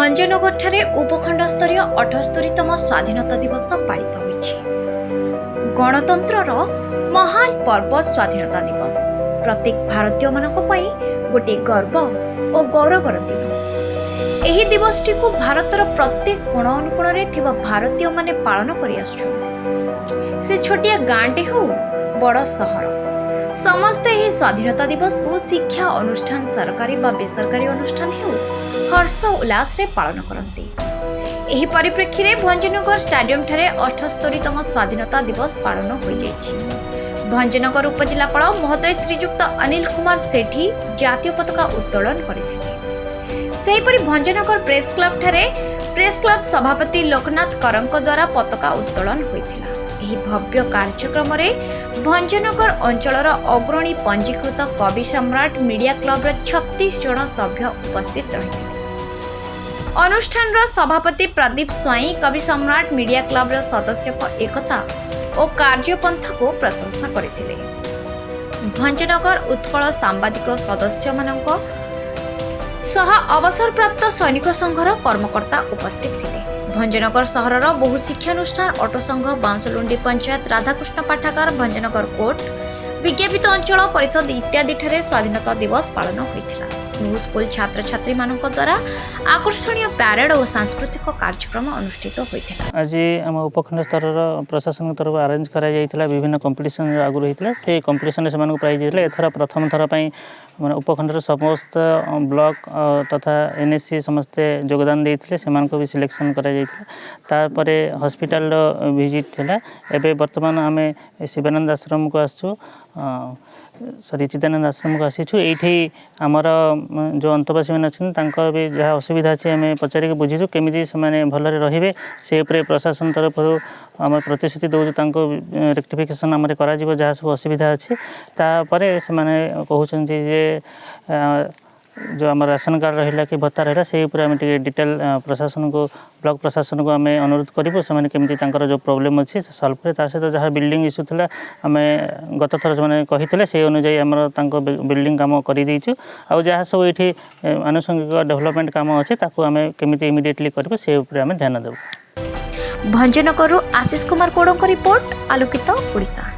भंजनगर ठारे उपखंड स्तरीय 78तम स्वाधीनता दिवस पालित होइछि। गणतंत्रर महान पर्व स्वाधीनता दिवस प्रत्येक भारतीय मानक पई गोटे गर्व और गौरवर दिन। एही दिवसटी को भारतर प्रत्येक कोण अनुकोण रे थिबा भारतीय माने पालन करि आछुछन्ति। से छोटिया गाँटे हो बड़ सहर समस्ते ही स्वाधीनता दिवस को शिक्षा अनुष्ठान सरकारी बा बेसरकारी अनुष्ठान हो हर्ष उल्लास रे पालन करती। एही परिप्रेक्षी रे भंजनगर स्टेडियम ठारे 78तम स्वाधीनता दिवस पालन होई जायछि। भंजनगर उपजिलापाल महोदय श्रीयुक्त अनिल कुमार सेठी जातीय पताका उत्तोलन करथिले। सेहीपरि भंजनगर प्रेस क्लब ठारे प्रेस क्लब सभापति लोकनाथ करंक द्वारा पताका उत्तोलन होइथिला। एही भव्य कार्यक्रम रे भंजनगर अंचलर अग्रणी पंजीकृत कवि सम्राट मीडिया क्लब 36 जन सभ्य उपस्थित रहिथिले। अनुष्ठान सभापति प्रदीप स्वाई कवि सम्राट मीडिया क्लब सदस्य एकता और कार्यपंथा को प्रशंसा करथिले। भंजनगर उत्कल सांबादिक सदस्य मानक सह अवसरप्राप्त सैनिक संघर कर्मकर्ता उपस्थित थिले। भंजनगर सहरर बहु शिक्षानुष्ठान ऑटो संघ बांसलुंडी पंचायत राधाकृष्ण पाठागार भंजनगर कोर्ट विज्ञापित अंचल परिषद इत्यादि ठारे स्वाधीनता दिवस पालन होइथिला। बहु स्कूल छात्र छात्री मानक द्वारा आकर्षणीय पैरेड और सांस्कृतिक कार्यक्रम अनुष्ठित होइथिला। आज आम उपखंड स्तर प्रशासन तरफ अरेंज करा जाइथिला। विभिन्न कंपटीशन आगु रहिथिला। से कंपटीशन से मानक प्राइज दिले। एथरा प्रथम थर पई माने उपखंडर समस्त ब्लॉक तथा एनएससी समस्ते योगदान देइथिले। से मानक भी सिलेक्शन करा जाइथिला। तापरे हॉस्पिटल विजिट थिला। एबे वर्तमान आमे शिवानंद आश्रम को आसछु सरी चिदानंद आश्रम को आसीछु। एठी हमर जो अंतवासी मैंने अच्छे भी जहाँ असुविधा अच्छे आम पचारिक बुझीचु केमी से भलरे रहिबे से उपरे प्रशासन तरफ आम प्रतिश्रुति दौर रेक्टिफिकेशन आम करा जहाँ सब असुविधा अच्छी तापर से कहते जे जो आम राशन कार्ड रहा कि भत्ता रहा से आम डिटेल प्रशासन को ब्लॉक प्रशासन को आम अनुरोध करूँ से केमी जो प्रोब्लेम अच्छी सल्व करे। ता सहित जहाँ बिल्डिंग इश्यू था आम गत थर से कही से अनुजाई आम बिल्डिंग काम करदेचु। आ जहाँ सब ये आनुषंगिक डेवलपमेंट काम अच्छे आम केमी इमिडिएटली करूँ से आम ध्यान देव। भंजनगर आशीष कुमार कोड़ों रिपोर्ट आलोकित ओडिशा।